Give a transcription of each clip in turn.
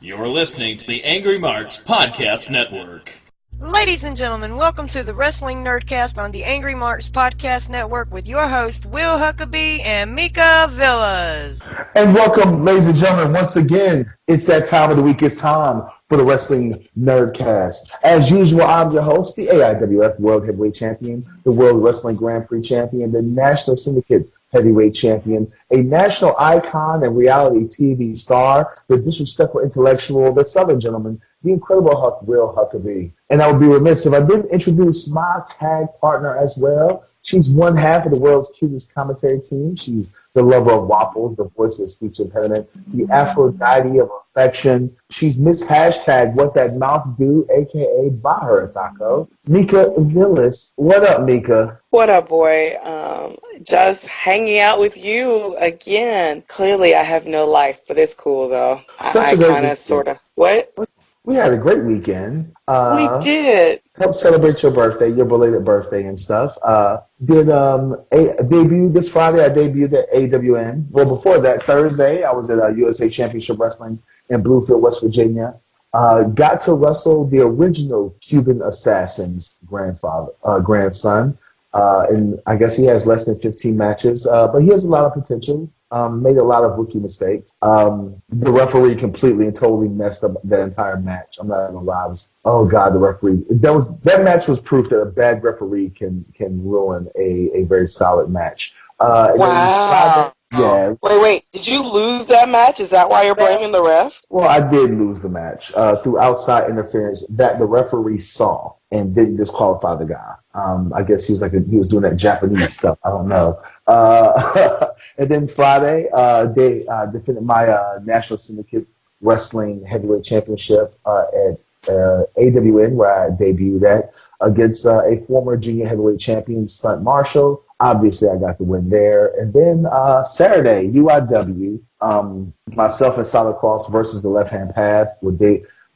You're listening to the Angry Marks Podcast Network. Ladies and gentlemen, welcome to the Wrestling Nerdcast on the Angry Marks Podcast Network with your host, Will Huckaby and Mika Villas. And welcome, ladies and gentlemen, once again. It's that time of the week. It's time for the Wrestling Nerdcast. As usual, I'm your host, the AIWF World Heavyweight Champion, the World Wrestling Grand Prix Champion, the National Syndicate Heavyweight Champion, a national icon and reality TV star, the disrespectful intellectual, the Southern gentleman, the incredible Will Huckaby. And I would be remiss if I didn't introduce my tag partner as well. She's one half of the world's cutest commentary team. She's the lover of waffles, the voice of speech impediment, the Aphrodite of affection. She's Miss Hashtag What That Mouth Do, a.k.a. Buy Her a Taco. Mika Villas. What up, Mika? What up, boy? Just hanging out with you again. Clearly, I have no life, but it's cool, though. I kind of, sort of. What? We had a great weekend. We did. Help celebrate your birthday, your belated birthday and stuff. Did a debut this Friday. I debuted at AWN. Well, before that, Thursday, I was at USA Championship Wrestling in Bluefield, West Virginia. Got to wrestle the original Cuban assassin's grandson. And I guess he has less than 15 matches, but he has a lot of potential. Made a lot of rookie mistakes. The referee completely and totally messed up the entire match. I'm not gonna lie. Oh God, the referee. That match was proof that a bad referee can ruin a very solid match. Wow. Yeah. Wait. Did you lose that match? Is that why you're blaming the ref? Well, I did lose the match through outside interference that the referee saw and didn't disqualify the guy. I guess he was doing that Japanese stuff. I don't know. And then Friday, they defended my National Syndicate Wrestling Heavyweight Championship at AWN, where I debuted at, against a former junior heavyweight champion, Stunt Marshall. Obviously, I got the win there. And then Saturday, UIW, myself and Solid Cross versus the Left Hand Path, were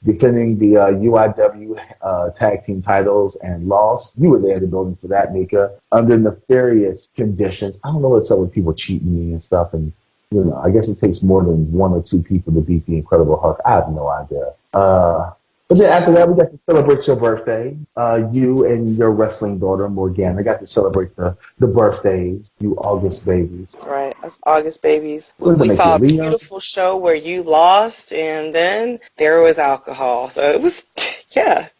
defending the UIW tag team titles and lost. You were there in the building for that, Mika, under nefarious conditions. I don't know what's up with people cheating me and stuff. And, I guess it takes more than one or two people to beat the Incredible Hulk. I have no idea. But then after that, we got to celebrate your birthday. You and your wrestling daughter, Morgana, got to celebrate the birthdays, you August babies. That's right. Us August babies. We saw a beautiful show where you lost, and then there was alcohol. So it was,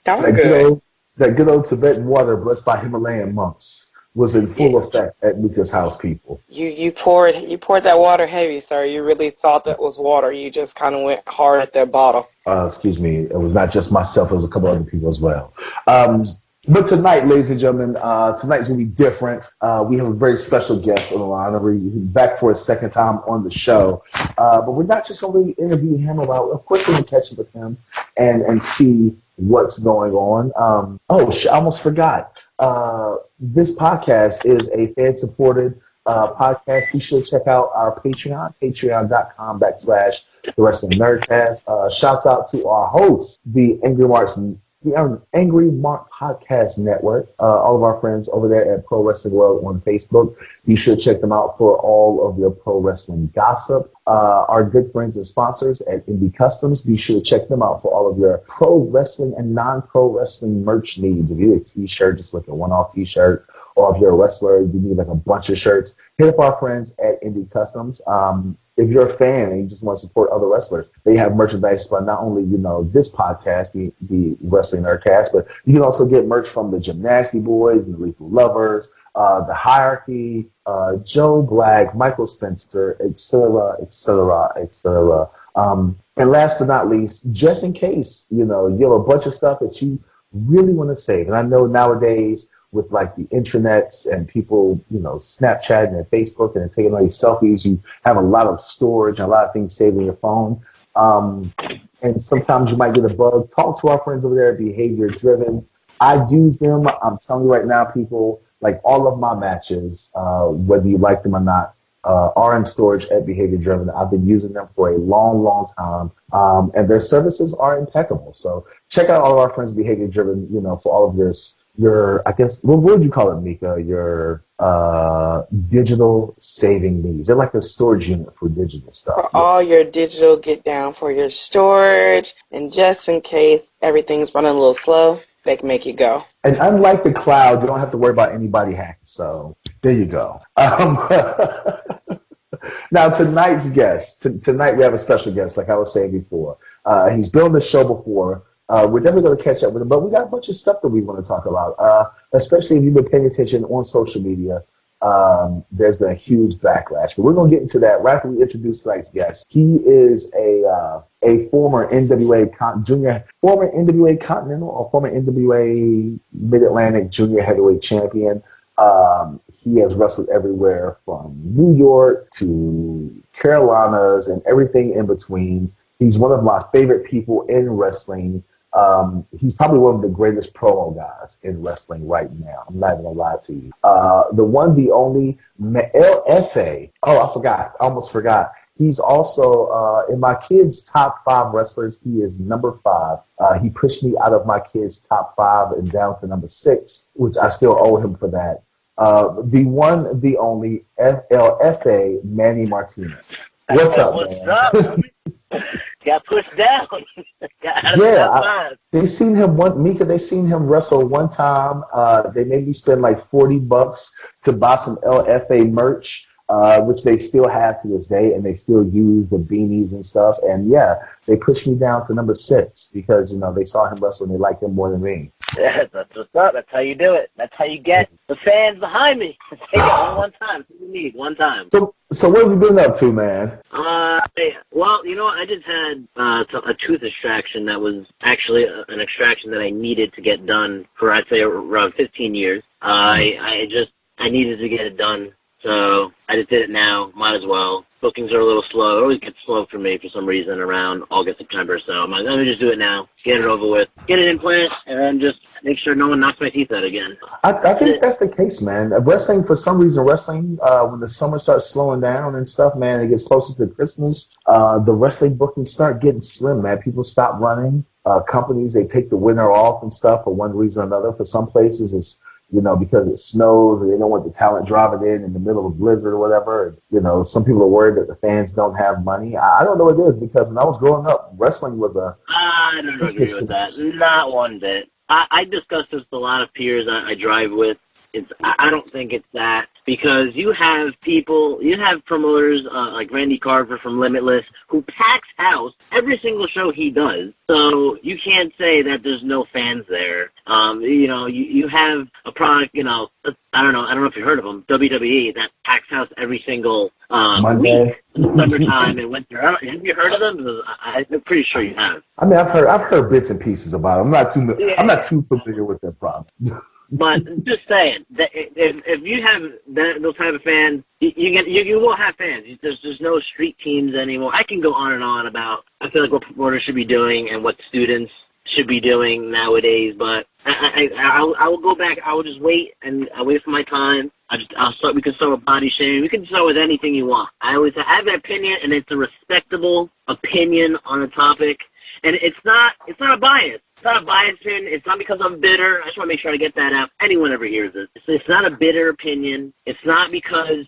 darn good. That good old Tibetan water blessed by Himalayan monks was in full effect at Mika's house, people. You poured that water heavy, sir. You really thought that was water. You just kind of went hard at that bottle. Excuse me. It was not just myself. It was a couple other people as well. But tonight, ladies and gentlemen, tonight's going to be different. We have a very special guest on the line. He's back for a second time on the show. But we're not just going to interview him about, of course, we're going to catch up with him and see what's going on. I almost forgot. This podcast is a fan-supported podcast. Be sure to check out our Patreon, patreon.com/The Wrestling Nerdcast. Shouts out to our hosts, the Angry Mark Podcast Network, all of our friends over there at Pro Wrestling World on Facebook. Be sure to check them out for all of your pro wrestling gossip. Our good friends and sponsors at Indie Customs. Be sure to check them out for all of your pro wrestling and non-pro wrestling merch needs. If you need a t-shirt, just like a one-off t-shirt, or if you're a wrestler, you need like a bunch of shirts, hit up our friends at Indie Customs. If you're a fan and you just want to support other wrestlers, they have merchandise from not only, this podcast, the Wrestling Nerdcast, but you can also get merch from the Gymnasty Boys and the Lethal Lovers, the Hierarchy, Joe Black, Michael Spencer, etc., etc., etc. And last but not least, just in case, you have a bunch of stuff that you really want to save. And I know nowadays, with like the intranets and people, Snapchatting and Facebook and taking all these selfies, you have a lot of storage and a lot of things saved in your phone. And sometimes you might get a bug. Talk to our friends over there at Behavior Driven. I use them. I'm telling you right now, people, like all of my matches, whether you like them or not, are in storage at Behavior Driven. I've been using them for a long, long time, and their services are impeccable. So check out all of our friends at Behavior Driven, for all of your I guess, what would you call it, Mika? Your digital saving needs. They're like a storage unit for digital stuff. For all your digital get down, for your storage, and just in case everything's running a little slow, they can make you go. And unlike the cloud, you don't have to worry about anybody hacking. So there you go. Now, tonight's guest, tonight we have a special guest, like I was saying before. He's been on the show before. We're definitely going to catch up with him, but we got a bunch of stuff that we want to talk about, especially if you've been paying attention on social media. There's been a huge backlash, but we're going to get into that right after we introduce tonight's guest. He is a former NWA Continental or former NWA Mid-Atlantic Junior Heavyweight Champion. He has wrestled everywhere from New York to Carolinas and everything in between. He's one of my favorite people in wrestling. He's probably one of the greatest promo guys in wrestling right now. I'm not even going to lie to you. The one, the only, LFA. Oh, I forgot. I almost forgot. He's also, in my kids' top 5 wrestlers, he is number 5. He pushed me out of my kids' top 5 and down to number 6, which I still owe him for that. The one, the only, LFA, Manny Martinez. What's up, man? What's up? Got pushed down. They seen him Mika. They seen him wrestle one time. They made me spend like $40 to buy some LFA merch, which they still have to this day, and they still use the beanies and stuff. And yeah, they pushed me down to number 6 because they saw him wrestle and they liked him more than me. Yeah, that's what's up. That's how you do it. That's how you get the fans behind me. Take it one time. That's what you need, one time. So what have you been up to, man? Well, I just had a tooth extraction that was actually an extraction that I needed to get done for, I'd say, around 15 years. I needed to get it done, so I just did it now. Might as well. Bookings are a little slow. It always gets slow for me for some reason around August, September. So I'm like, let me just do it now, get it over with, get an implant, and then just make sure no one knocks my teeth out again. I think that's the case, man. Wrestling, for some reason, when the summer starts slowing down and stuff, man, it gets closer to Christmas, the wrestling bookings start getting slim, man. People stop running. Companies, they take the winter off and stuff for one reason or another. For some places, it's because it snows and they don't want the talent driving in the middle of a blizzard or whatever. Some people are worried that the fans don't have money. I don't know what it is, because when I was growing up, wrestling was I don't agree with that. Not one bit. I discuss this with a lot of peers I drive with. I don't think it's that, because you have promoters like Randy Carver from Limitless who packs house every single show he does. So you can't say that there's no fans there. You have a product, I don't know if you heard of them, WWE, that packs house every single week in the summertime and winter. Have you heard of them? Because I'm pretty sure you have. I mean, I've heard bits and pieces about them. I'm not too familiar with their product. But just saying that if you have those type of fans, you will have fans. There's no street teams anymore. I can go on and on about I feel like what promoters should be doing and what students should be doing nowadays. But I will go back. I will just wait I'll wait for my time. We can start with body shaming. We can start with anything you want. I have an opinion, and it's a respectable opinion on a topic, and it's not a bias. It's not a bias opinion. It's not because I'm bitter. I just want to make sure I get that out. Anyone ever hears this. It's not a bitter opinion. It's not because,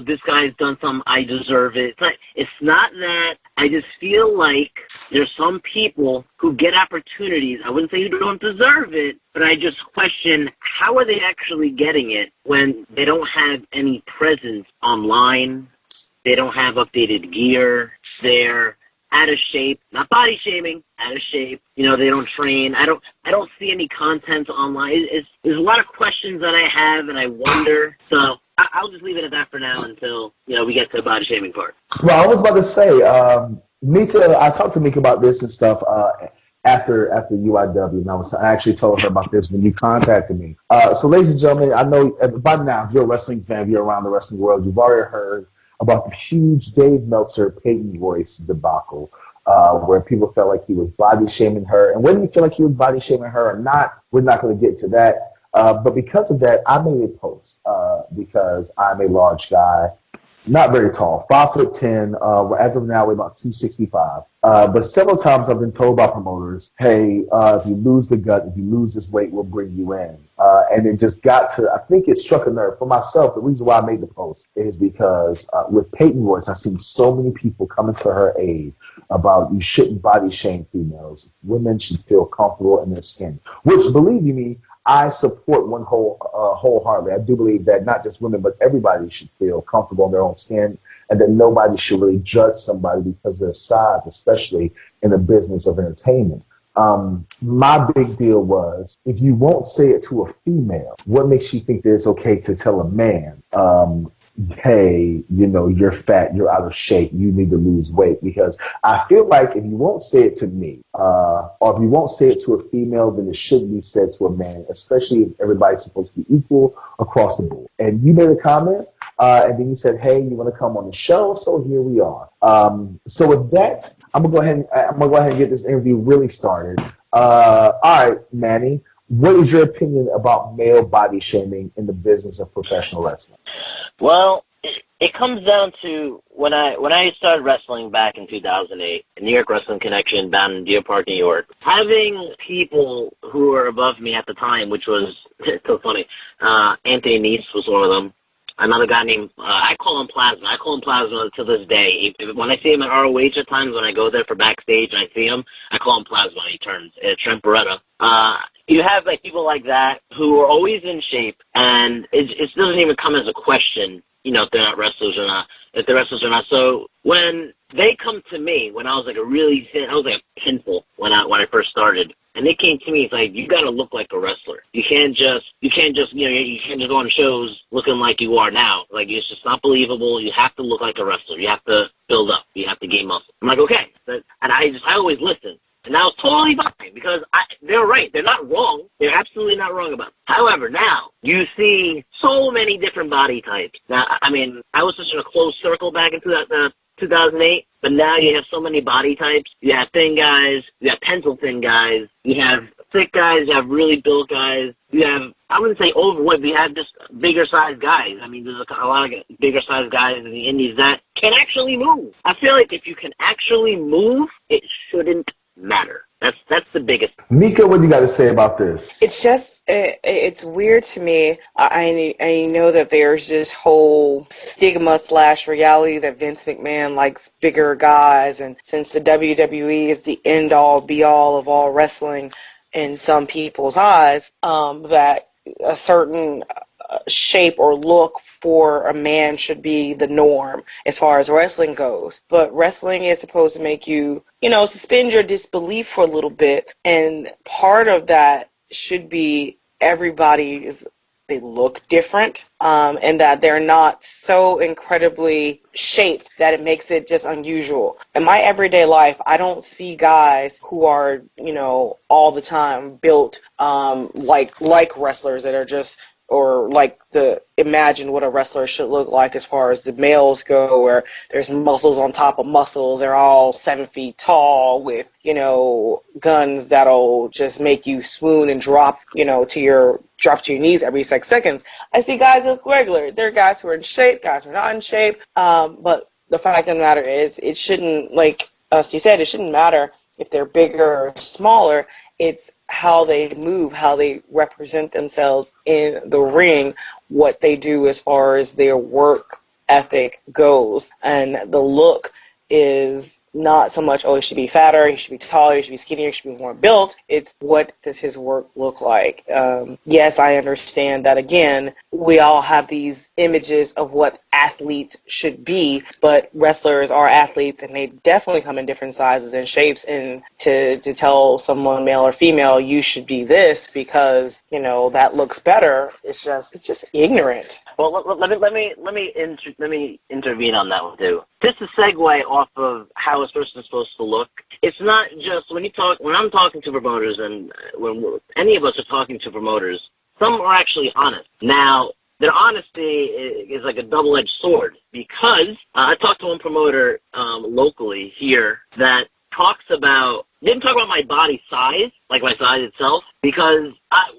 this guy's done something, I deserve it. It's not that. I just feel like there's some people who get opportunities. I wouldn't say you don't deserve it, but I just question, how are they actually getting it when they don't have any presence online? They don't have updated gear. They're out of shape, not body shaming, out of shape. They don't train. I don't see any content online. There's a lot of questions that I have, and I wonder. So I'll just leave it at that for now until we get to the body shaming part. Well, I was about to say, Mika. I talked to Mika about this and stuff after UIW, and I actually told her about this when you contacted me. So, ladies and gentlemen, I know by now, if you're a wrestling fan, if you're around the wrestling world, you've already heard about the huge Dave Meltzer Peyton Royce debacle, where people felt like he was body shaming her. And whether you feel like he was body shaming her or not, we're not going to get to that. But because of that, I made a post because I'm a large guy, not very tall, 5'10". As of now, we're about 265. But several times I've been told by promoters, hey, if you lose the gut, if you lose this weight, we'll bring you in. And it just got to, I think it struck a nerve. For myself, the reason why I made the post is because with Peyton Royce, I've seen so many people coming to her aid about you shouldn't body shame females. Women should feel comfortable in their skin, which, believe you me, I support wholeheartedly. I do believe that not just women, but everybody should feel comfortable in their own skin, and that nobody should really judge somebody because of their size, especially in the business of entertainment. My big deal was, if you won't say it to a female, what makes you think that it's okay to tell a man, hey, you're fat, you're out of shape, you need to lose weight? Because I feel like if you won't say it to me, or if you won't say it to a female, then it shouldn't be said to a man, especially if everybody's supposed to be equal across the board. And you made a comment, and then you said, hey, you want to come on the show? So here we are. So with that, I'm gonna go ahead and get this interview really started. All right, Manny, what is your opinion about male body shaming in the business of professional wrestling? Well, it comes down to when I started wrestling back in 2008, New York Wrestling Connection down in Deer Park, New York. Having people who were above me at the time, which was so funny. Anthony Nese was one of them. Another guy named, I call him Plasma. I call him Plasma to this day. When I see him at ROH at times, when I go there for backstage and I see him, I call him Plasma. He turns Trent Beretta. You have people like that who are always in shape, and it doesn't even come as a question, if they're not wrestlers or not, if they're wrestlers or not. So when they come to me, when I was like a really thin, I was like a pencil when I first started. And they came to me, it's like, you got to look like a wrestler. You can't just go on shows looking like you are now. Like, it's just not believable. You have to look like a wrestler. You have to build up. You have to gain muscle. I'm like, okay. And I always listen. And that was totally fine because they're right. They're not wrong. They're absolutely not wrong about it. However, now you see so many different body types. Now, I mean, I was just in a closed circle back in 2008, but now you have so many body types. You have thin guys, you have pencil thin guys, you have thick guys, you have really built guys, you have, I wouldn't say overweight, but you have just bigger sized guys. I mean, there's a lot of bigger sized guys in the indies that can actually move. I feel like if you can actually move, it shouldn't matter. That's the biggest. Mika, what do you got to say about this? It's just, it's weird to me. I know that there's this whole stigma / reality that Vince McMahon likes bigger guys, and since the WWE is the end-all, be-all of all wrestling in some people's eyes, that a certain shape or look for a man should be the norm as far as wrestling goes. But wrestling is supposed to make you, suspend your disbelief for a little bit. And part of that should be they look different, and that they're not so incredibly shaped that it makes it just unusual. In my everyday life, I don't see guys who are, all the time built like wrestlers that are just, or like imagine what a wrestler should look like as far as the males go, where there's muscles on top of muscles. They're all 7 feet tall with, guns that'll just make you swoon and drop to your knees every 6 seconds. I see guys look regular. There are guys who are in shape, guys who are not in shape. But the fact of the matter is, it shouldn't, like you said, it shouldn't matter if they're bigger or smaller. It's how they move, how they represent themselves in the ring, what they do as far as their work ethic goes. And the look is not so much, he should be fatter, he should be taller, he should be skinnier, he should be more built. It's what does his work look like? Yes, I understand that, again, we all have these images of what athletes should be, but wrestlers are athletes, and they definitely come in different sizes and shapes. And to tell someone, male or female, you should be this because, that looks better, it's just ignorant. Well, let me intervene on that one too. Just to segue off of how a person is supposed to look. It's not just when I'm talking to promoters, and when any of us are talking to promoters, some are actually honest. Now, their honesty is like a double-edged sword, because I talked to one promoter locally here that didn't talk about my body size, like my size itself, because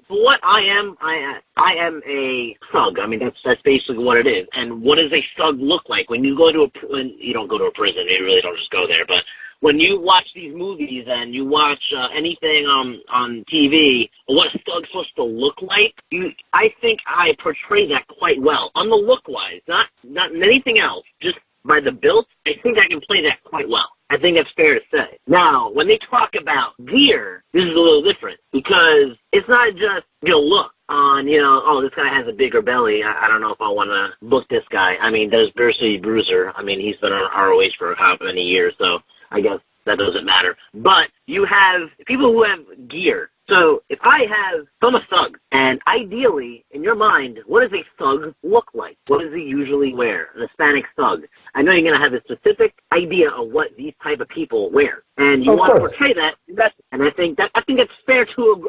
for what I am a thug. I mean, that's basically what it is. And what does a thug look like? When you go to when you don't go to a prison, you really don't just go there, but when you watch these movies and you watch anything on TV, or what a thug's supposed to look like, I think I portray that quite well on the look-wise, not anything else, just by the build. I think I can play that quite well. I think that's fair to say. Now, when they talk about gear, this is a little different because it's not just your look on, oh, this guy has a bigger belly. I don't know if I want to book this guy. I mean, there's Bercy Bruiser. I mean, he's been on ROH for how many years, so I guess that doesn't matter. But you have people who have gear. So if I'm a thug, and ideally, in your mind, what does a thug look like? What does he usually wear? An Hispanic thug. I know you're going to have a specific idea of what these type of people wear, and you want to portray that. And I think that's fair to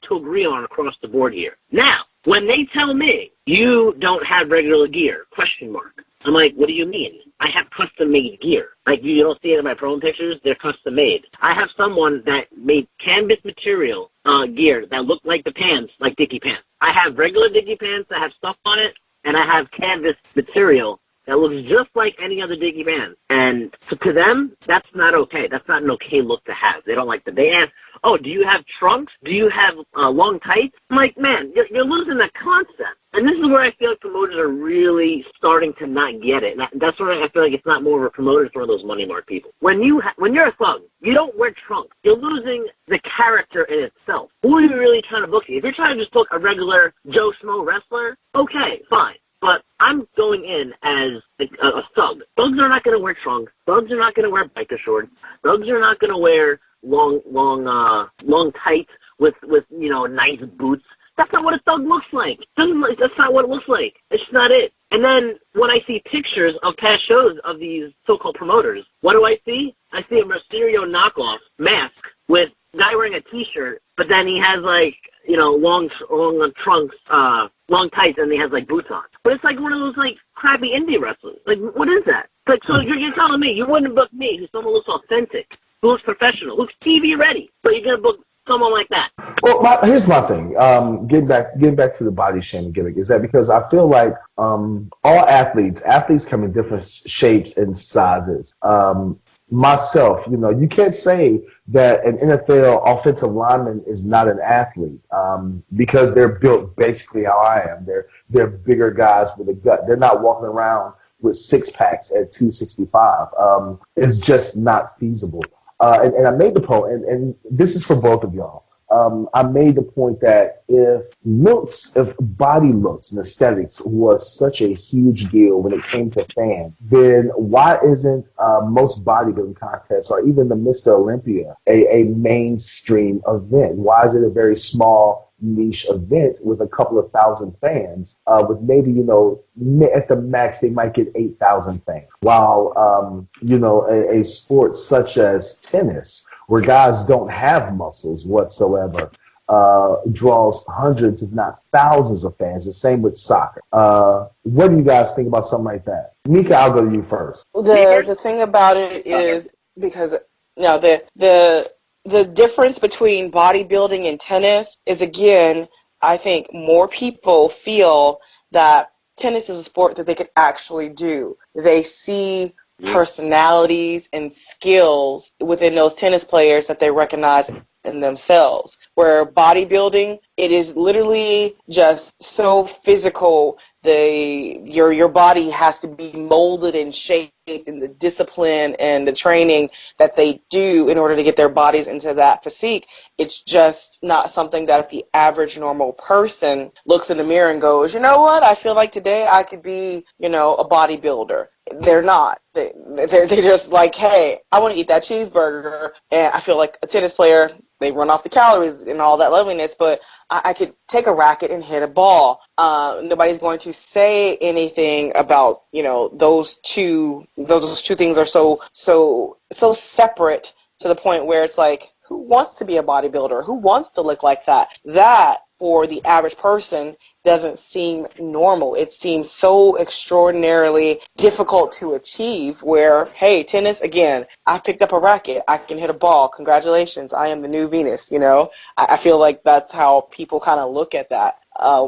agree on across the board here. Now, when they tell me you don't have regular gear, ? I'm like, what do you mean? I have custom-made gear. Like, you don't see it in my promo pictures? They're custom-made. I have someone that made canvas material gear that looked like the pants, like Dickie pants. I have regular Dickie pants that have stuff on it, and I have canvas material that looks just like any other Dickie pants. And so to them, that's not okay. That's not an okay look to have. They don't like that. They ask, oh, do you have trunks? Do you have long tights? I'm like, man, you're losing the concept. And this is where I feel like promoters are really starting to not get it. And that's where I feel like it's not more of a promoter, it's one of those money mark people. When you're a thug, you don't wear trunks. You're losing the character in itself. Who are you really trying to book? If you're trying to just book a regular Joe Schmo wrestler, okay, fine. But I'm going in as a thug. Thugs are not going to wear trunks. Thugs are not going to wear biker shorts. Thugs are not going to wear long tights with nice boots. That's not what a thug looks like. That's not what it looks like. It's just not it. And then when I see pictures of past shows of these so-called promoters, what do I see? I see a Mysterio knockoff mask with a guy wearing a T-shirt, but then he has long trunks, long tights, and he has boots on. But it's like one of those crappy indie wrestlers. Like, what is that? So you're telling me you wouldn't book me, who someone looks authentic, who looks professional, looks TV ready, but you're gonna book someone like that? Well, here's my thing. Getting back to the body shaming gimmick is that because I feel like all athletes come in different shapes and sizes. Myself, you can't say that an NFL offensive lineman is not an athlete because they're built basically how I am. They're bigger guys with a gut. They're not walking around with six packs at 265. It's just not feasible. And I made the point, and this is for both of y'all. I made the point that if body looks and aesthetics was such a huge deal when it came to fans, then why isn't most bodybuilding contests or even the Mr. Olympia a mainstream event? Why is it a very small niche event with a couple of thousand fans with maybe, at the max they might get 8,000 fans? While, a sport such as tennis, where guys don't have muscles whatsoever, draws hundreds, if not thousands of fans. The same with soccer. What do you guys think about something like that? Mika, I'll go to you first. The thing about it is because the difference between bodybuilding and tennis is, again, I think more people feel that tennis is a sport that they could actually do. They see personalities and skills within those tennis players that they recognize in themselves. Where bodybuilding, it is literally just so physical. Your body has to be molded and shaped in the discipline and the training that they do in order to get their bodies into that physique. It's just not something that the average normal person looks in the mirror and goes, you know what, I feel like today I could be, a bodybuilder. They're not. They're just like, hey, I want to eat that cheeseburger, and I feel like a tennis player, they run off the calories and all that loveliness, but I could take a racket and hit a ball. Nobody's going to say anything about, those two things are so separate to the point where it's like, who wants to be a bodybuilder? Who wants to look like that? That, for the average person, doesn't seem normal. It seems so extraordinarily difficult to achieve where, hey, tennis, again, I picked up a racket. I can hit a ball. Congratulations. I am the new Venus, I feel like that's how people kind of look at that,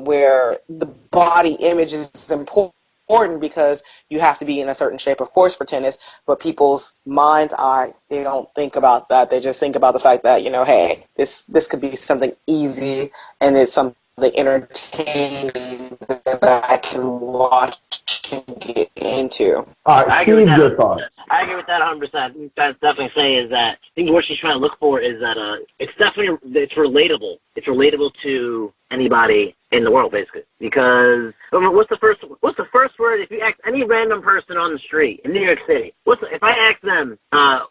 where the body image is important important because you have to be in a certain shape, of course, for tennis, but people's mind's eye, they don't think about that. They just think about the fact that, hey, this could be something easy and it's something entertaining that I can watch and get into. All right, Steve, your thoughts. I agree with that 100%. That's definitely say is that I think what she's trying to look for is that it's relatable. It's relatable to anybody in the world, basically. Because what's the first word if you ask any random person on the street in New York City? If I ask them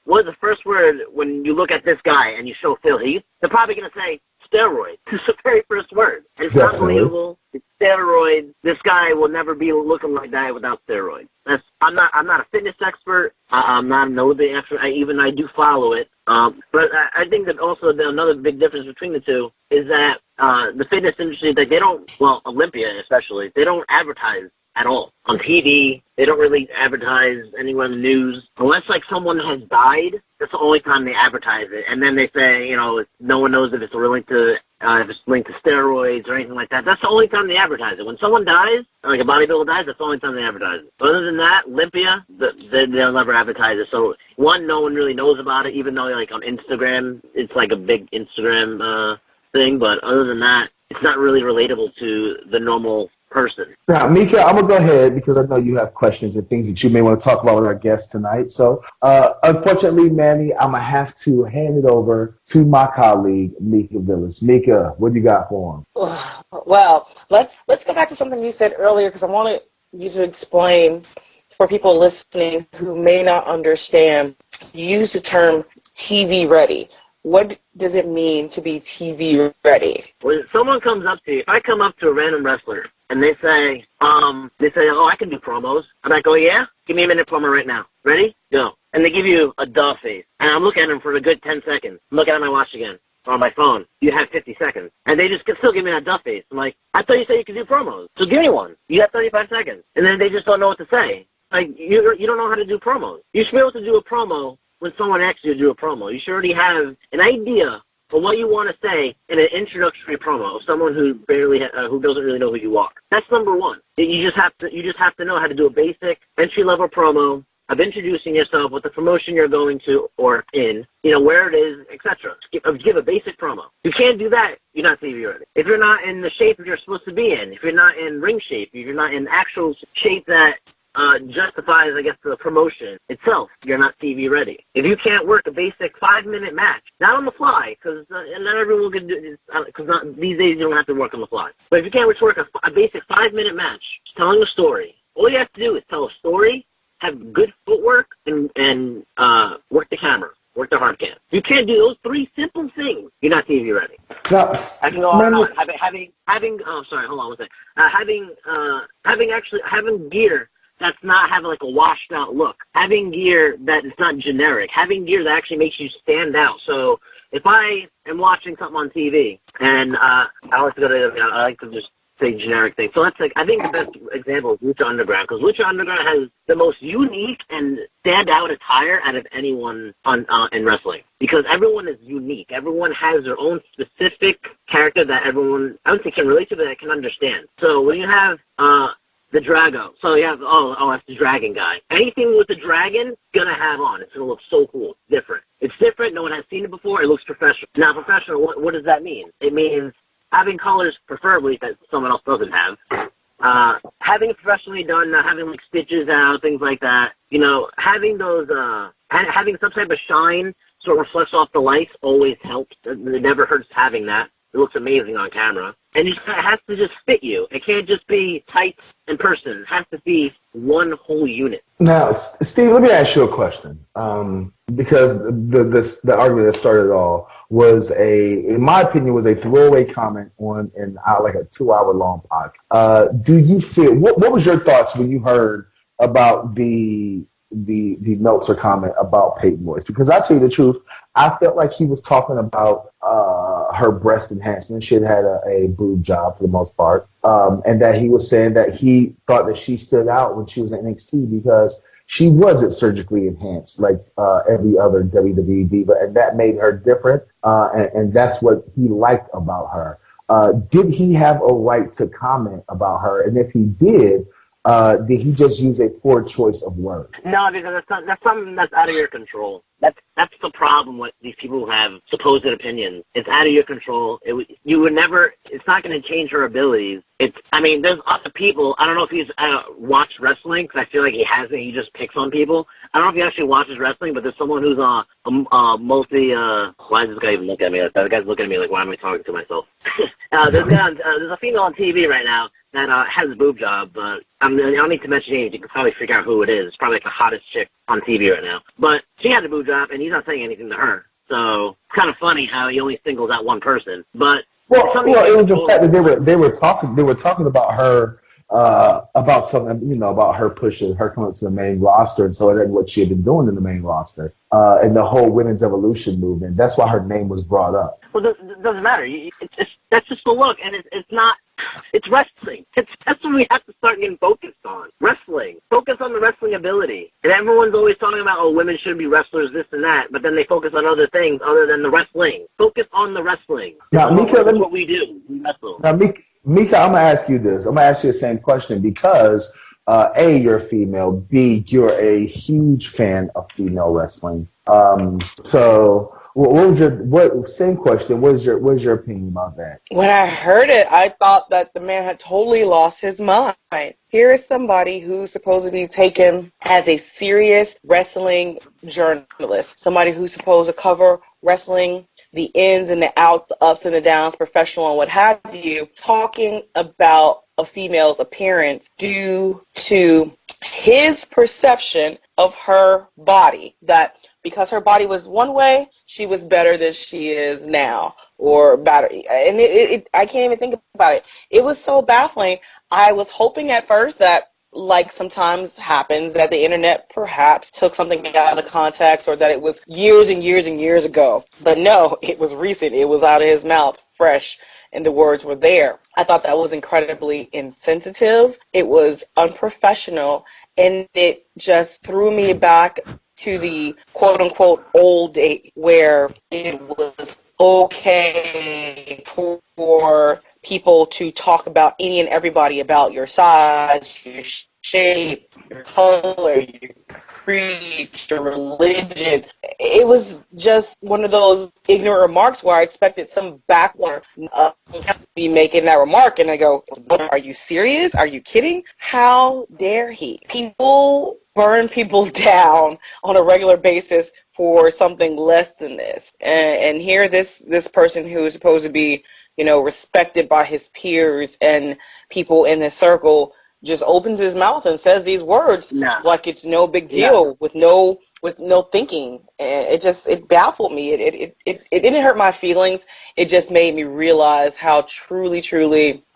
what's the first word when you look at this guy and you show Phil Heath? They're probably gonna say steroids. It's the very first word. And it's not believable. It's steroids. This guy will never be looking like that without steroids. I'm not a fitness expert. I'm not the expert. I do follow it. But I think that also another big difference between the two is that the fitness industry, Olympia especially, they don't advertise at all. On TV, they don't really advertise anywhere in the news. Unless, someone has died, that's the only time they advertise it. And then they say, no one knows if it's linked to steroids or anything like that. That's the only time they advertise it. When someone dies, like a bodybuilder dies, that's the only time they advertise it. But other than that, Olympia, they'll never advertise it. So, no one really knows about it, even though, on Instagram, it's a big Instagram thing. But other than that, it's not really relatable to the normal person. Now, Mika, I'm going to go ahead because I know you have questions and things that you may want to talk about with our guests tonight. So, unfortunately, Manny, I'm going to have to hand it over to my colleague, Mika Villas. Mika, what do you got for him? Well, let's go back to something you said earlier because I wanted you to explain for people listening who may not understand. You use the term TV ready. What does it mean to be TV ready? When someone comes up to you, if I come up to a random wrestler and they say, oh, I can do promos. I'm like, oh, yeah? Give me a minute promo right now. Ready? Go. And they give you a duh face. And I'm looking at them for a good 10 seconds. I'm looking at my watch again. Or on my phone. You have 50 seconds. And they just still give me that duh face. I'm like, I thought you said you could do promos. So give me one. You have 35 seconds. And then they just don't know what to say. You don't know how to do promos. You should be able to do a promo when someone asks you to do a promo. You should already have an idea for what you want to say in an introductory promo of someone who who doesn't really know who you are. That's number one. You just have to know how to do a basic entry-level promo of introducing yourself, what the promotion you're going to or in, where it is, etc. Give a basic promo. If you can't do that, you're not TV ready. If you're not in the shape you're supposed to be in, if you're not in ring shape, if you're not in actual shape that justifies, I guess, the promotion itself, you're not TV ready. If you can't work a basic 5-minute match, not on the fly, because not everyone can do it, because these days you don't have to work on the fly. But if you can't work a basic 5-minute match, telling a story, all you have to do is tell a story, have good footwork, and work the camera. Work the hard cam. If you can't do those 3 simple things, you're not TV ready. Now, I can go on and on. Having gear that's not having a washed out look. Having gear that is not generic. Having gear that actually makes you stand out. So if I am watching something on TV and I like to just say generic things. So I think the best example is Lucha Underground, because Lucha Underground has the most unique and standout attire out of anyone in wrestling. Because everyone is unique. Everyone has their own specific character that everyone, I don't think can relate to, but that can understand. So when you have the Drago. So you have, that's the dragon guy. Anything with the dragon, gonna have on. It's gonna look so cool. It's different. It's different. No one has seen it before. It looks professional. Now, professional, what does that mean? It means having colors, preferably, that someone else doesn't have. Having it professionally done, not having stitches out, things like that. Having those, having some type of shine so it reflects off the lights always helps. It never hurts having that. It looks amazing on camera. And it has to just fit you. It can't just be tight in person. It has to be one whole unit. Now, Steve, let me ask you a question. Because the argument that started it all was in my opinion, was a throwaway comment on a 2-hour-long podcast. Do you feel, what was your thoughts when you heard about the Meltzer comment about Peyton Royce? Because I tell you the truth, I felt like he was talking about her breast enhancement. She had a boob job for the most part, and that he was saying that he thought that she stood out when she was in NXT because she wasn't surgically enhanced like every other WWE diva, and that made her different, and that's what he liked about her. Did he have a right to comment about her? And if he did, did he just use a poor choice of words? No, because that's something that's out of your control. That's the problem with these people who have supposed opinions. It's out of your control. You would never. It's not going to change her abilities. There's other people. I don't know if he's watched wrestling, because I feel like he hasn't. He just picks on people. I don't know if he actually watches wrestling, but there's someone who's multi. Why is this guy even looking at me? That guy's looking at me like, why am I talking to myself? There's a female on TV right now that has a boob job, but I don't need to mention names. You can probably figure out who it is. It's probably like the hottest chick on TV right now. But she had a boob job, and he's not saying anything to her. So it's kind of funny how he only singles out one person. But it was the fact that they were talking about her, about something, about her pushing, her coming to the main roster, and so then what she had been doing in the main roster, and the whole women's evolution movement. That's why her name was brought up. Well, it doesn't matter. That's just the look, and it's not. It's wrestling. That's what we have to start getting focused on. Wrestling. Focus on the wrestling ability. And everyone's always talking about, women shouldn't be wrestlers, this and that, but then they focus on other things other than the wrestling. Focus on the wrestling. Now, Mika, that's what we do. We wrestle. Now, Mika, I'm going to ask you this. I'm going to ask you the same question because, A, you're a female. B, you're a huge fan of female wrestling. Same question. What is your opinion about that? When I heard it, I thought that the man had totally lost his mind. Here is somebody who's supposed to be taken as a serious wrestling journalist, somebody who's supposed to cover wrestling, the ins and the outs, the ups and the downs, professional and what have you, talking about a female's appearance due to his perception of her body, that because her body was one way, she was better than she is now, or better. And I can't even think about it. It was so baffling. I was hoping at first that, like sometimes happens, that the internet perhaps took something out of context, or that it was years and years and years ago. But no, it was recent. It was out of his mouth, fresh, and the words were there. I thought that was incredibly insensitive. It was unprofessional, and it just threw me back to the quote-unquote old days where it was okay for people to talk about any and everybody, about your size, your shape, your color, your creed, your religion. It was just one of those ignorant remarks where I expected some backwater to be making that remark, and I go, are you serious? Are you kidding? How dare he? People burn people down on a regular basis for something less than this. And here this person who is supposed to be, respected by his peers and people in his circle just opens his mouth and says these words like it's no big deal, with no thinking. And it baffled me. It didn't hurt my feelings. It just made me realize how truly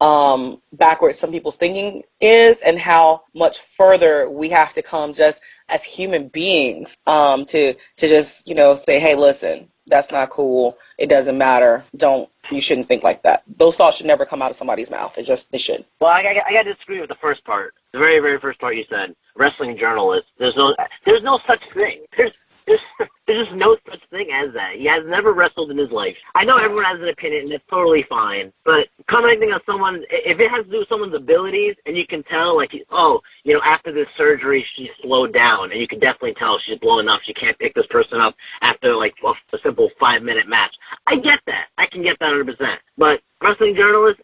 backwards some people's thinking is, and how much further we have to come just as human beings to just say, hey, listen, that's not cool. It doesn't matter. You shouldn't think like that. Those thoughts should never come out of somebody's mouth. They should. Well, I got to disagree with the first part. The very, very first part you said, wrestling journalist. There's no such thing. There's just no such thing as that. He has never wrestled in his life. I know everyone has an opinion, and it's totally fine. But commenting on someone, if it has to do with someone's abilities, and you can tell, like, after this surgery, she's slowed down, and you can definitely tell she's blowing up. She can't pick this person up after, like, a simple 5-minute match. I get that. I can get that 100%. But wrestling journalist,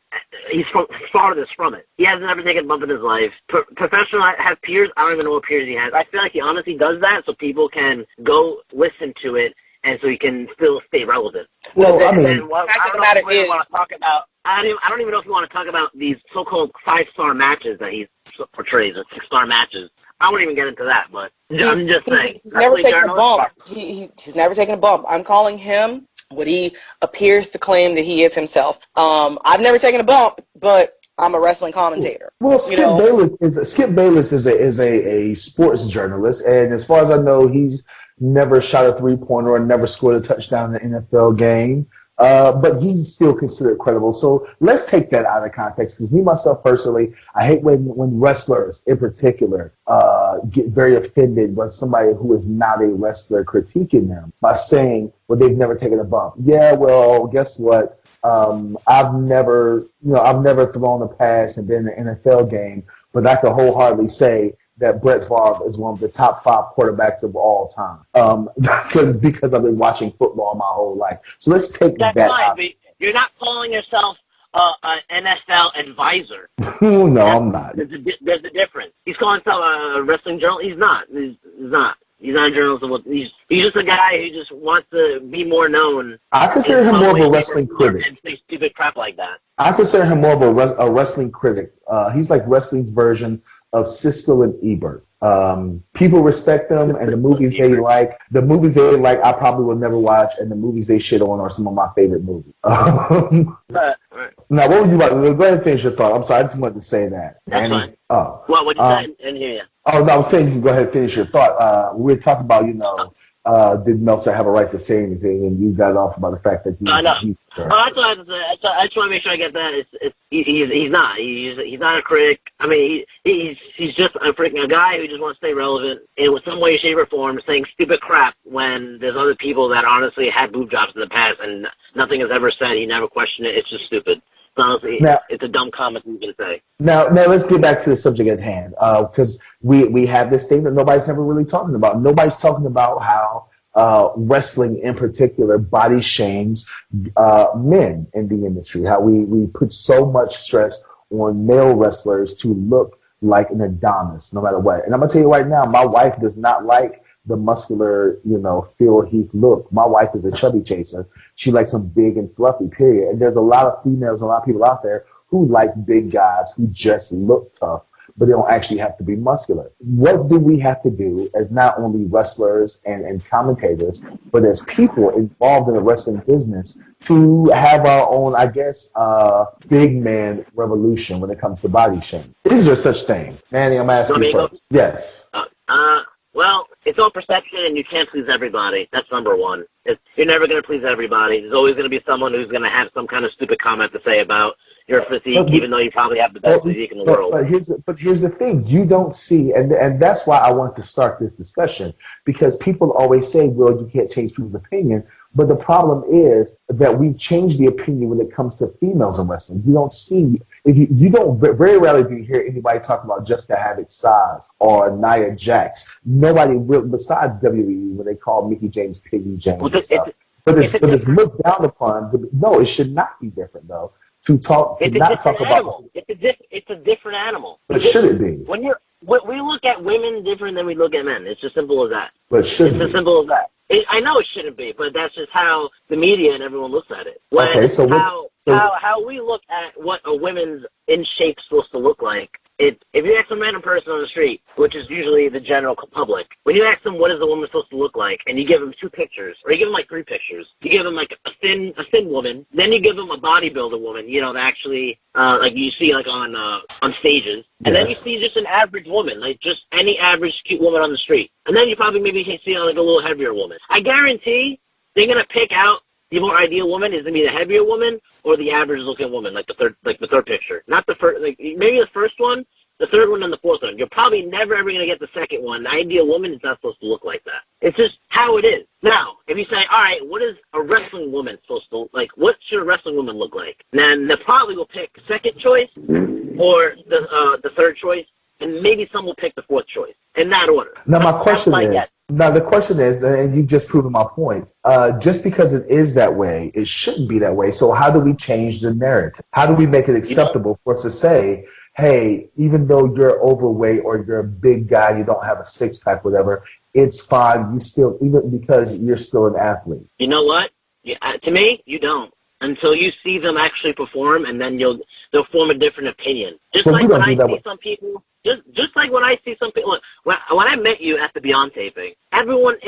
he's farthest from it. He hasn't ever taken a bump in his life. Professional has peers. I don't even know what peers he has. I feel like he honestly does that so people can go listen to it, and so he can still stay relevant. Well, I don't even know if you want to talk about these so-called 5-star matches that he portrays, or 6-star matches. I won't even get into that, but I'm just saying. He's never taken a bump. He's never taken a bump. I'm calling him what he appears to claim that he is himself. I've never taken a bump, but I'm a wrestling commentator. Well, Skip Bayless is a sports journalist, and as far as I know, he's never shot a 3-pointer or never scored a touchdown in an NFL game. But he's still considered credible. So let's take that out of context, because me, myself, personally, I hate when wrestlers in particular get very offended when somebody who is not a wrestler critiquing them by saying, well, they've never taken a bump. Yeah, well, guess what? I've never thrown a pass and been in an NFL game, but I can wholeheartedly say that Brett Favre is one of the top 5 quarterbacks of all time. Because I've been watching football my whole life. So let's take That's that fine, out. but you're not calling yourself an NFL advisor. No, I'm not. There's a difference. He's calling himself a wrestling journalist. He's not. He's not. He's not a journalist. He's just a guy who just wants to be more known. I consider him more of a wrestling critic. And say stupid crap like that. I consider him more of a wrestling critic. He's like wrestling's version of Siskel and Ebert. People respect them, and the movies they like, I probably will never watch, and the movies they shit on are some of my favorite movies. Now, what would you like? Go ahead and finish your thought. I'm sorry, I just wanted to say that. That's fine. Oh. Well, what you said? And hear you. Oh, no, I'm saying you can go ahead and finish your thought. We were talking about, did Meltzer have a right to say anything, and you got off about the fact that he was a huge fan. Oh, that's what I have to say. I just want to make sure I get that. He's not. He's not a critic. I mean, he's just a guy who just wants to stay relevant in some way, shape, or form, saying stupid crap when there's other people that honestly had boob jobs in the past and nothing is ever said. He never questioned it. It's just stupid. Honestly, it's a dumb comment you can say. Now let's get back to the subject at hand, because we have this thing that nobody's never really talking about. Nobody's talking about how wrestling in particular body shames men in the industry, how we put so much stress on male wrestlers to look like an Adonis no matter what. And I'm going to tell you right now, my wife does not like the muscular, Phil Heath look. My wife is a chubby chaser. She likes them big and fluffy, period. And there's a lot of females, a lot of people out there who like big guys who just look tough, but they don't actually have to be muscular. What do we have to do as not only wrestlers and commentators, but as people involved in the wrestling business to have our own, I guess, big man revolution when it comes to body shaming? Is there such thing? Manny, I'm asking you first. Yes. Well, it's all perception, and you can't please everybody. That's number one. You're never going to please everybody. There's always going to be someone who's going to have some kind of stupid comment to say about your physique, even though you probably have the best physique in the world. But here's the thing. You don't see, and that's why I want to start this discussion, because people always say, well, you can't change people's opinion. But the problem is that we've changed the opinion when it comes to females in wrestling. You don't see, you don't, very rarely do you hear anybody talk about Jessica Havoc's size or Nia Jax. Nobody besides WWE when they call Mickey James Piggy James and stuff. But it's looked down upon. No, it should not be different though. It's a different animal. But should it be? We look at women different than we look at men. It's as simple as that. But it shouldn't. It's as simple as that. I know it shouldn't be, but that's just how the media and everyone looks at it. How we look at what a woman's in shape supposed to look like. If you ask a random person on the street, which is usually the general public, when you ask them what is a woman supposed to look like, and you give them 2 pictures, or you give them like 3 pictures, you give them like a thin woman, then you give them a bodybuilder woman, that actually like you see like on stages, and then you see just an average woman, like just any average cute woman on the street, and then you probably maybe can see like a little heavier woman. I guarantee they're gonna pick out the more ideal woman is gonna be the heavier woman or the average looking woman, like the third picture. Not the first, like maybe the first one, the third one, and the fourth one. You're probably never ever gonna get the second one. The ideal woman is not supposed to look like that. It's just how it is. Now, if you say, all right, what is a wrestling woman supposed to like? What should a wrestling woman look like? Then they probably will pick second choice or the third choice, and maybe some will pick the fourth choice in that order. Now, the question is, and you've just proven my point, just because it is that way, it shouldn't be that way. So how do we change the narrative? How do we make it acceptable for us to say, hey, even though you're overweight or you're a big guy, you don't have a six-pack, whatever, it's fine. You still, even because you're still an athlete. You know what? To me, you don't. Until you see them actually perform, and then they'll form a different opinion. Just like when I see some people. Just like when I see some people, look, when I met you at the Beyond taping, everyone's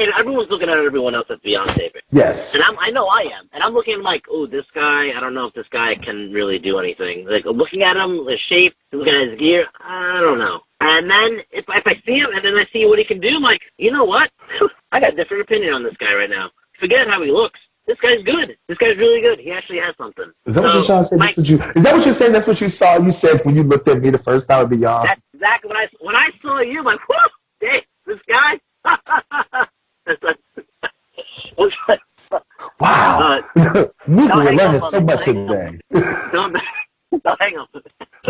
looking at everyone else at the Beyond taping. Yes. And I know I am. And I'm looking like, oh, this guy, I don't know if this guy can really do anything. Like, looking at him, his shape, looking at his gear, I don't know. And then if I see him and then I see what he can do, I'm like, you know what? I got a different opinion on this guy right now. Forget how he looks. This guy's good. This guy's really good. He actually has something. Is that what you're trying to say? Is that what you're saying? That's what you saw? You said when you looked at me the first time at Beyond? That's exactly when I saw you. I'm like, whoa, hey, this guy. Wow. Mika, we're learning so much today. Don't hang on.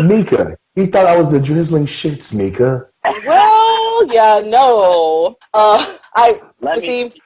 Mika, He thought I was the drizzling shits, Mika. Well, yeah, no.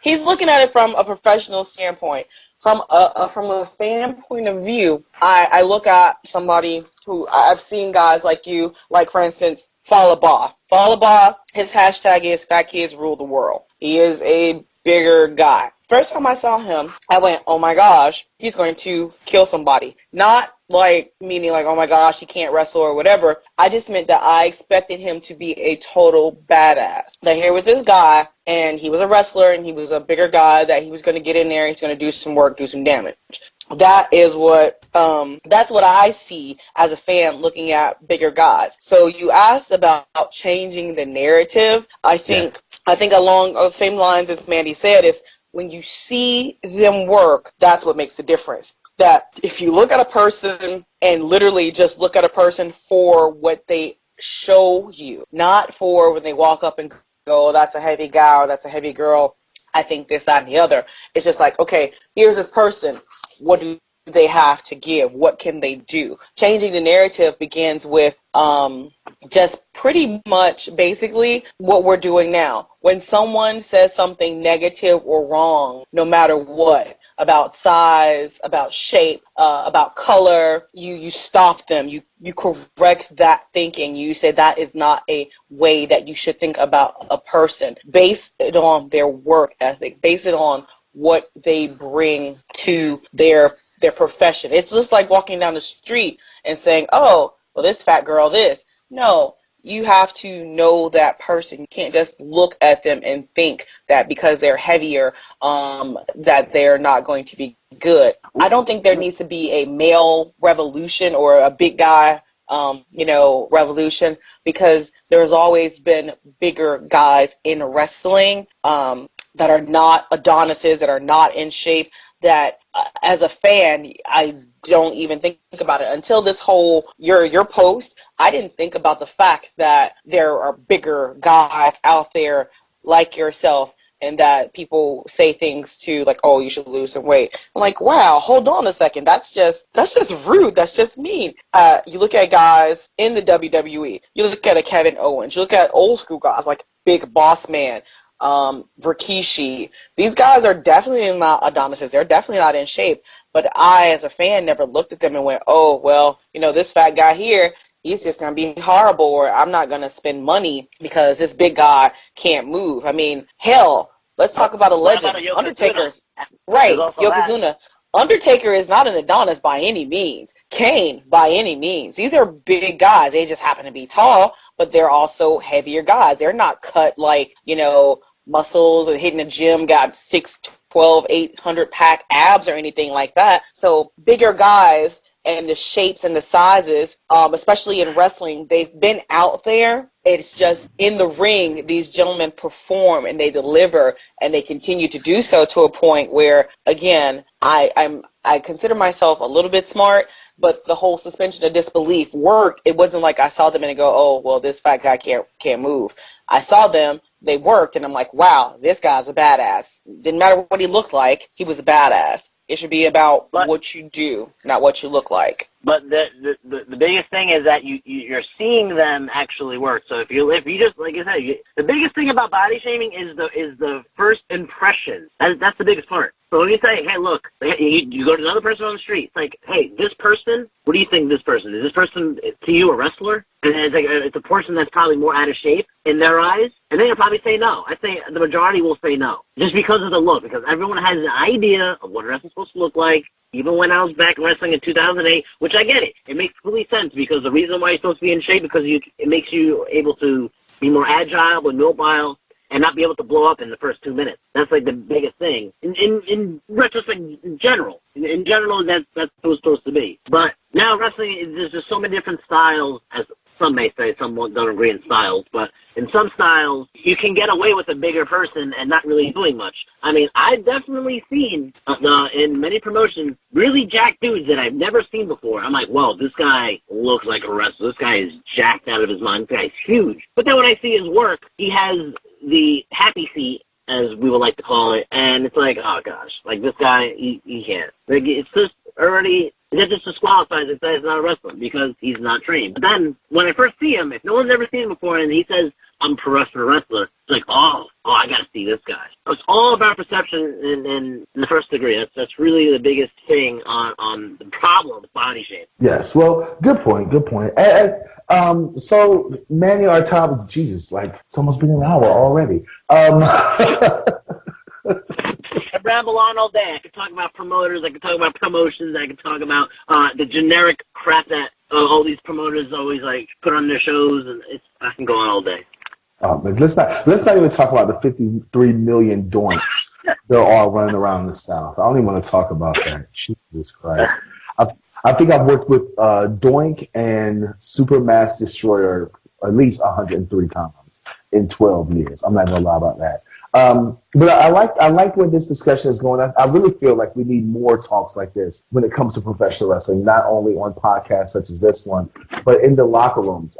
He's looking at it from a professional standpoint. From a fan point of view, I look at somebody who I've seen guys like you, like for instance, Falaba. Falaba, his hashtag is Fat Kids Rule the World. He is a bigger guy. First time I saw him, I went, oh my gosh, he's going to kill somebody. Not like, meaning like, oh my gosh, he can't wrestle or whatever. I just meant that I expected him to be a total badass. Now here was this guy, and he was a wrestler, and he was a bigger guy that he was going to get in there, he's going to do some work, do some damage. That's what I see as a fan looking at bigger guys. So you asked about changing the narrative. I think along the same lines as Mandy said is when you see them work, that's what makes the difference. That if you look at a person and literally just look at a person for what they show you, not for when they walk up and go, oh, that's a heavy guy or that's a heavy girl, I think this, that, and the other. It's just like, okay, here's this person. What do they have to give? What can they do? Changing the narrative begins with just pretty much basically what we're doing now. When someone says something negative or wrong, no matter what, about size, about shape, about color, you stop them. You correct that thinking. You say that is not a way that you should think about a person. Base it on their work ethic. Base it on what they bring to their profession. It's just like walking down the street and saying, oh, well, this fat girl, this. No, you have to know that person. You can't just look at them and think that because they're heavier, that they're not going to be good. I don't think there needs to be a male revolution or a big guy revolution, because there's always been bigger guys in wrestling that are not Adonises, that are not in shape, that as a fan, I don't even think about it. Until this whole, your post, I didn't think about the fact that there are bigger guys out there like yourself, and that people say things to like, oh, you should lose some weight. I'm like, wow, hold on a second. That's just rude. That's just mean. You look at guys in the WWE. You look at a Kevin Owens. You look at old school guys like Big Boss Man, Rikishi. These guys are definitely not Adonises. They're definitely not in shape. But I, as a fan, never looked at them and went, oh, well, this fat guy here, he's just going to be horrible, or I'm not going to spend money because this big guy can't move. I mean, hell, let's talk about a legend. Undertaker's right, Yokozuna. Undertaker is not an Adonis by any means. Kane, by any means. These are big guys. They just happen to be tall, but they're also heavier guys. They're not cut like, muscles or hitting the gym, got 6, 12, 800 pack abs or anything like that. So bigger guys and the shapes and the sizes, especially in wrestling, they've been out there. It's just in the ring, these gentlemen perform and they deliver, and they continue to do so to a point where, again, I consider myself a little bit smart, but the whole suspension of disbelief worked. It wasn't like I saw them and I go, oh, well, this fat guy can't move. I saw them, they worked, and I'm like, wow, this guy's a badass. Didn't matter what he looked like, he was a badass. It should be about what you do, not what you look like. But the biggest thing is that you're seeing them actually work. So if you just, like I said, the biggest thing about body shaming is the first impression. That's the biggest part. So when you say, hey, look, you go to another person on the street, it's like, hey, this person, what do you think this person is? This person to you a wrestler? And it's a person that's probably more out of shape in their eyes, and they'll probably say no. I say the majority will say no, just because of the look, because everyone has an idea of what wrestling's supposed to look like. Even when I was back wrestling in 2008, which I get it. It makes complete sense, because the reason why you're supposed to be in shape because it makes you able to be more agile and mobile and not be able to blow up in the first 2 minutes. That's like the biggest thing. In retrospect, in general, that's what it's supposed to be. But now wrestling, there's just so many different styles, as some may say. Some don't agree in styles, but in some styles, you can get away with a bigger person and not really doing much. I mean, I've definitely seen in many promotions really jacked dudes that I've never seen before. I'm like, whoa, this guy looks like a wrestler. This guy is jacked out of his mind. This guy's huge. But then when I see his work, he has the happy seat, as we would like to call it, and it's like, oh gosh, like this guy, he can't. Like, it's just already That just disqualifies it that he's not a wrestler because he's not trained. But then when I first see him, if no one's ever seen him before and he says, I'm pro wrestler, it's like, oh, I got to see this guy. It's all about perception in the first degree. That's really the biggest thing on the problem with body shape. Yes, well, good point. So, Manny, our topic, Jesus, like, it's almost been an hour already. I ramble on all day. I could talk about promoters. I could talk about promotions. I could talk about the generic crap that all these promoters always like put on their shows, and I can go on all day. But let's not even talk about the 53 million doinks there are running around the South. I don't even want to talk about that. Jesus Christ. I think I've worked with Doink and Supermass Destroyer at least 103 times in 12 years. I'm not going to lie about that. But I like where this discussion is going. I really feel like we need more talks like this when it comes to professional wrestling, not only on podcasts such as this one, but in the locker rooms.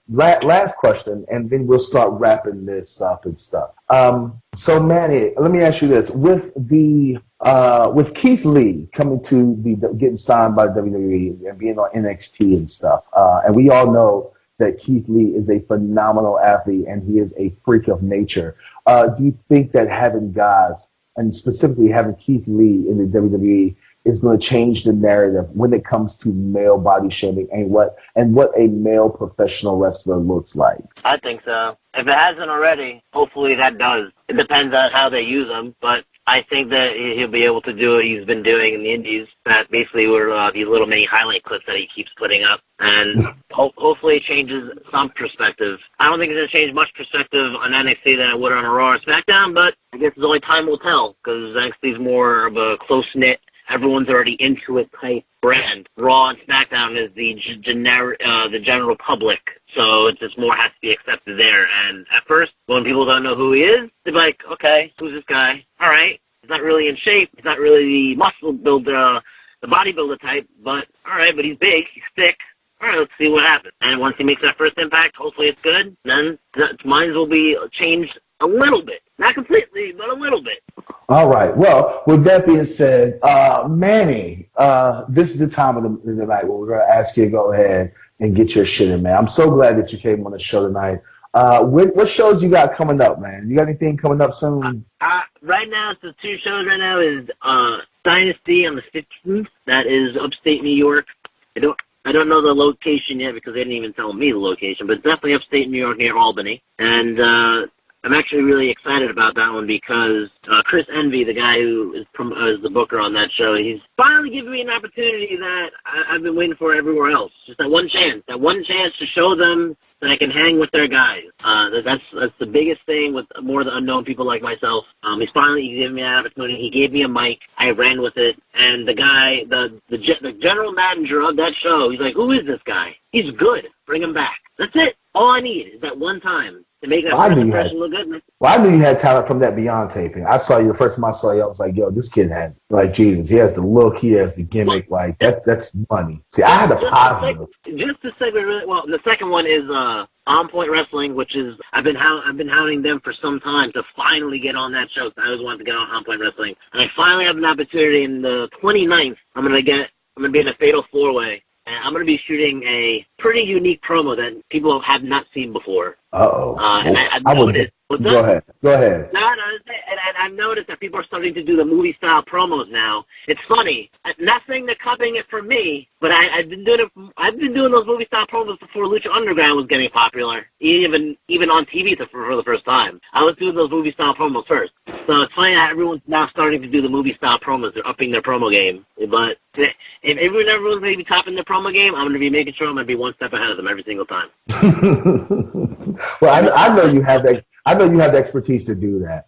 Last question, and then we'll start wrapping this up and stuff. So Manny, let me ask you this: with Keith Lee coming to getting signed by WWE and being on NXT and stuff, and we all know that Keith Lee is a phenomenal athlete and he is a freak of nature. Do you think that having guys, and specifically having Keith Lee in the WWE, is going to change the narrative when it comes to male body shaming and what a male professional wrestler looks like? I think so. If it hasn't already, hopefully that does. It depends on how they use him, but I think that he'll be able to do what he's been doing in the Indies. That basically were these little mini highlight clips that he keeps putting up, and hopefully it changes some perspective. I don't think it's going to change much perspective on NXT than it would on a Raw or SmackDown, but I guess it's only time will tell because NXT is more of a close-knit, everyone's already into it type brand. Raw and SmackDown is the general public, so it just more has to be accepted there. And at first, when people don't know who he is, they're like, okay, who's this guy? All right, he's not really in shape. He's not really the muscle builder, the bodybuilder type, but all right, but he's big, he's thick. All right, let's see what happens. And once he makes that first impact, hopefully it's good. Then minds will be changed a little bit. Not completely, but a little bit. All right. Well, with that being said, Manny, this is the time of the night where we're going to ask you to go ahead and get your shit in, man. I'm so glad that you came on the show tonight. What shows you got coming up, man? You got anything coming up soon? Right now, the two shows right now is Dynasty on the 15th. That is upstate New York. I don't know the location yet because they didn't even tell me the location, but it's definitely upstate New York near Albany. And I'm actually really excited about that one because Chris Envy, the guy who is the booker on that show, he's finally giving me an opportunity that I've been waiting for everywhere else. Just that one chance to show them that I can hang with their guys. That's the biggest thing with more of the unknown people like myself. He's finally giving me an opportunity. He gave me a mic. I ran with it. And the guy, the general manager of that show, he's like, who is this guy? He's good. Bring him back. That's it. All I need is that one time to make that first impression look good. Well, I knew you had talent from that Beyond taping. I saw you the first time I saw you. I was like, yo, this kid had, like, Jesus. He has the look. He has the gimmick. Like, that's money. See, I had a positive. Just to segue really well, the second one is On Point Wrestling, which is I've been hounding them for some time to finally get on that show. I always wanted to get on Point Wrestling, and I finally have an opportunity. In the 29th, I'm gonna be in a Fatal 4-Way. And I'm going to be shooting a pretty unique promo that people have not seen before. Uh-oh. And I've noticed. Go ahead. No, and I've noticed that people are starting to do the movie-style promos now. It's funny. I'm not saying they're copying it from me, but I've been doing those movie-style promos before Lucha Underground was getting popular, even on TV for the first time. I was doing those movie-style promos first. So it's funny that everyone's now starting to do the movie-style promos. They're upping their promo game. But if everyone's going to be topping their promo game, I'm going to be making sure I'm going to be one step ahead of them every single time. Well, I know you have that. I know you have the expertise to do that.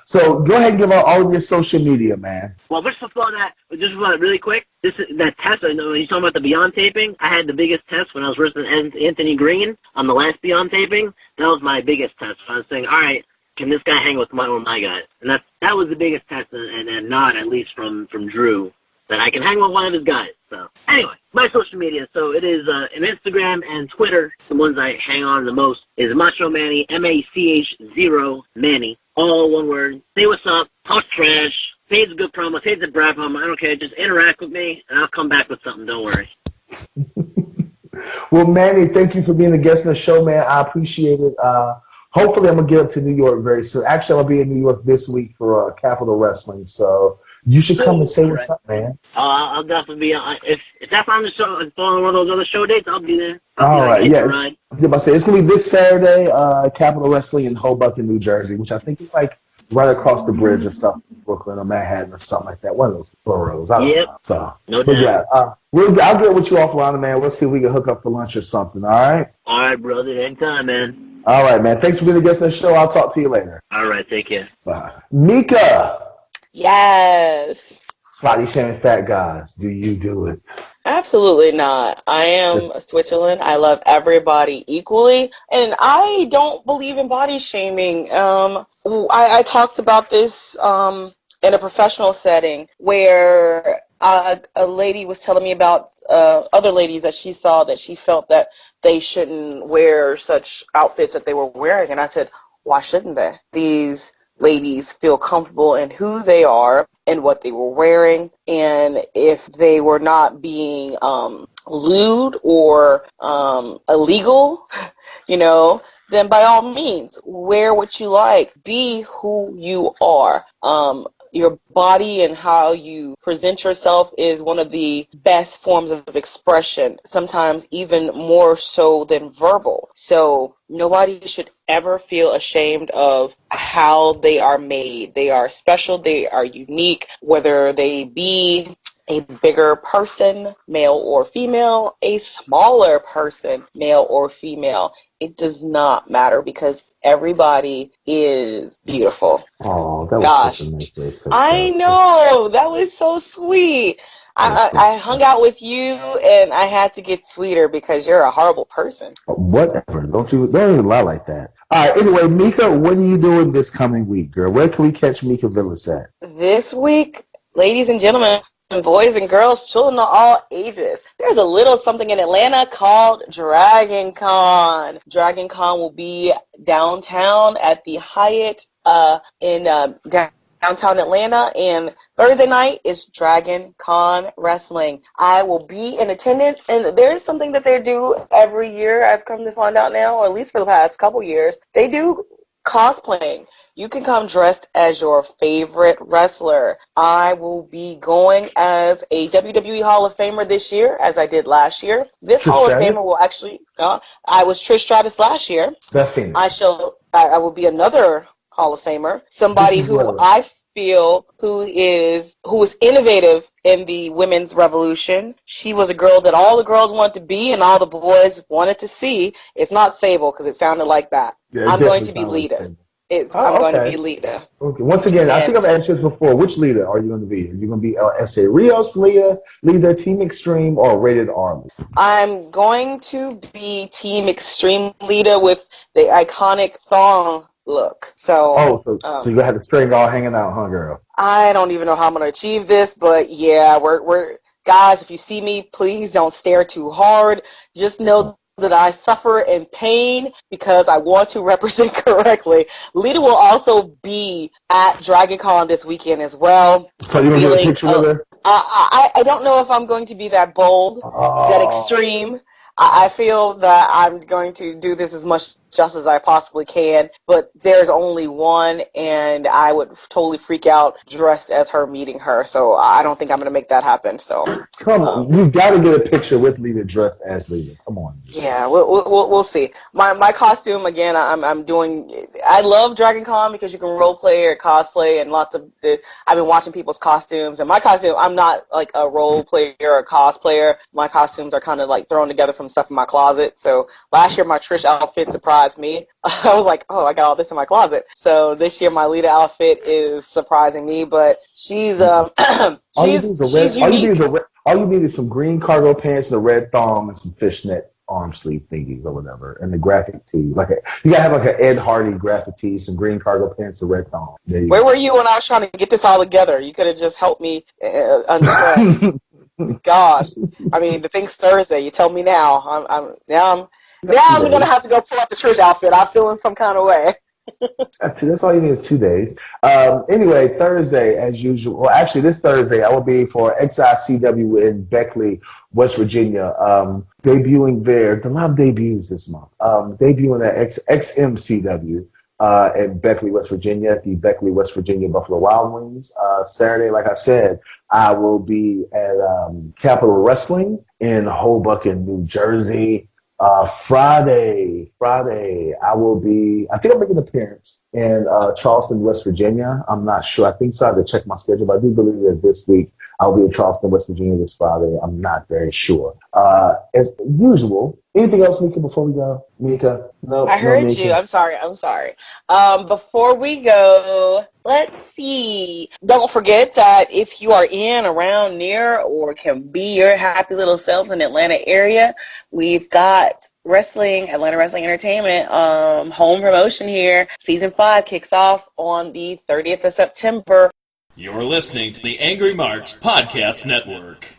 So go ahead and give out all of your social media, man. Well, just before that, really quick, that test, I know he's talking about the Beyond taping. I had the biggest test when I was versus Anthony Green on the last Beyond taping. That was my biggest test. I was saying, all right, can this guy hang with my guy? And that was the biggest test, and not at least from Drew, that I can hang with one of his guys. So anyway, my social media. So it is in Instagram and Twitter. The ones I hang on the most is Macho Manny, MACH0 Manny, all one word. Say what's up, talk trash, Paid's a good promo. Paid's a Brad promo. I don't care. Just interact with me, and I'll come back with something. Don't worry. Well, Manny, thank you for being a guest on the show, man. I appreciate it. Hopefully, I'm going to get up to New York very soon. Actually, I'll be in New York this week for Capital Wrestling, so you should come and say what's up, man. I'll definitely be if that's on the show, on one of those other show dates, I'll be there. All right, yeah. It's going to be this Saturday, Capital Wrestling in Hoboken, New Jersey, which I think is like right across the bridge or stuff, Brooklyn or Manhattan or something like that. One of those boroughs. I don't know. So, no doubt. Yeah, I'll get with you offline, man. We'll see if we can hook up for lunch or something. All right. All right, brother. Anytime, man. All right, man. Thanks for being a guest on the show. I'll talk to you later. All right. Take care. Bye. Mika. Yes. Body shaming fat guys. Do you do it? Absolutely not. I am Switzerland. I love everybody equally, and I don't believe in body shaming. I talked about this in a professional setting where a lady was telling me about other ladies that she saw that she felt that they shouldn't wear such outfits that they were wearing, and I said, why shouldn't they? These ladies feel comfortable in who they are and what they were wearing, and if they were not being lewd or illegal, then by all means, wear what you like. Be who you are. Your body and how you present yourself is one of the best forms of expression, sometimes even more so than verbal. So nobody should ever feel ashamed of how they are made. They are special. They are unique, whether they be a bigger person, male or female, a smaller person, male or female. It does not matter because everybody is beautiful. Oh, that was Gosh, such a nice way to I know. That was so sweet. I hung out with you, and I had to get sweeter because you're a horrible person. Whatever. Don't even lie like that. All right. Anyway, Mika, what are you doing this coming week, girl? Where can we catch Mika Villas at? This week, ladies and gentlemen, boys and girls, children of all ages, there's a little something in Atlanta called Dragon Con. Dragon Con will be downtown at the Hyatt in downtown Atlanta, and Thursday night is Dragon Con Wrestling. I will be in attendance, and there is something that they do every year. I've come to find out now, or at least for the past couple years. They do cosplaying. You can come dressed as your favorite wrestler. I will be going as a WWE Hall of Famer this year, as I did last year. This Hall of Famer will actually, I was Trish Stratus last year. That's famous. I will be another Hall of Famer, somebody who I feel who is innovative in the women's revolution. She was a girl that all the girls wanted to be and all the boys wanted to see. It's not Sable because it sounded like that. Yeah, I'm going to be Lita. I'm going to be Lita. Okay. Once again, I think I've asked you this before. Which Lita are you going to be? Are you going to be S.A. Rios Lita, Team Extreme, or Rated R? I'm going to be Team Extreme Lita with the iconic thong look. So you're going to have the string all hanging out, huh, girl? I don't even know how I'm going to achieve this, but yeah, we're guys, if you see me, please don't stare too hard. Just know that I suffer in pain because I want to represent correctly. Lita will also be at Dragon Con this weekend as well. So you're going to get a picture with her? I don't know if I'm going to be that bold, that extreme. I feel that I'm going to do this as much just as I possibly can, but there's only one, and I would totally freak out dressed as her meeting her, so I don't think I'm going to make that happen. So come on, you've got to get a picture with Lita dressed as Lita. Come on. Yeah, we'll see. My costume, again, I'm doing. I love Dragon Con because you can role play or cosplay, and I've been watching people's costumes, and my costume, I'm not like a role player or a cosplayer. My costumes are kind of like thrown together from stuff in my closet. So last year my Trish outfit surprised me. I was like, oh, I got all this in my closet. So this year my Lita outfit is surprising me, but she's she's unique. All you need is some green cargo pants and a red thong and some fishnet arm sleeve thingies or whatever, and the graphic tee. You gotta have like an Ed Hardy graphic tee, some green cargo pants, a red thong. Where were you when I was trying to get this all together? You could have just helped me unstress. Gosh, I mean, the thing's Thursday. You tell me now. I'm gonna have to go pull out the Trish outfit. I'm feeling some kind of way. That's all you need is 2 days. Anyway, Thursday, as usual. Well, actually, this Thursday, I will be for XICW in Beckley, West Virginia, debuting there. A lot of debuts this month. Debuting at XMCW in Beckley, West Virginia, at the Beckley, West Virginia Buffalo Wild Wings. Saturday, like I said, I will be at Capital Wrestling in Hoboken, New Jersey. Friday, I will be, I think I'm making an appearance in Charleston, West Virginia. I'm not sure. I think so. I have to check my schedule, but I do believe that this week I'll be in Charleston, West Virginia this Friday. I'm not very sure. As usual, anything else, Mika, before we go? Mika? No, I heard Mika. you. I'm sorry. Before we go, let's see. Don't forget that if you are in, around, near, or can be your happy little selves in the Atlanta area, we've got Atlanta Wrestling Entertainment, home promotion here. Season 5 kicks off on the 30th of September. You're listening to the Angry Marks Podcast Network.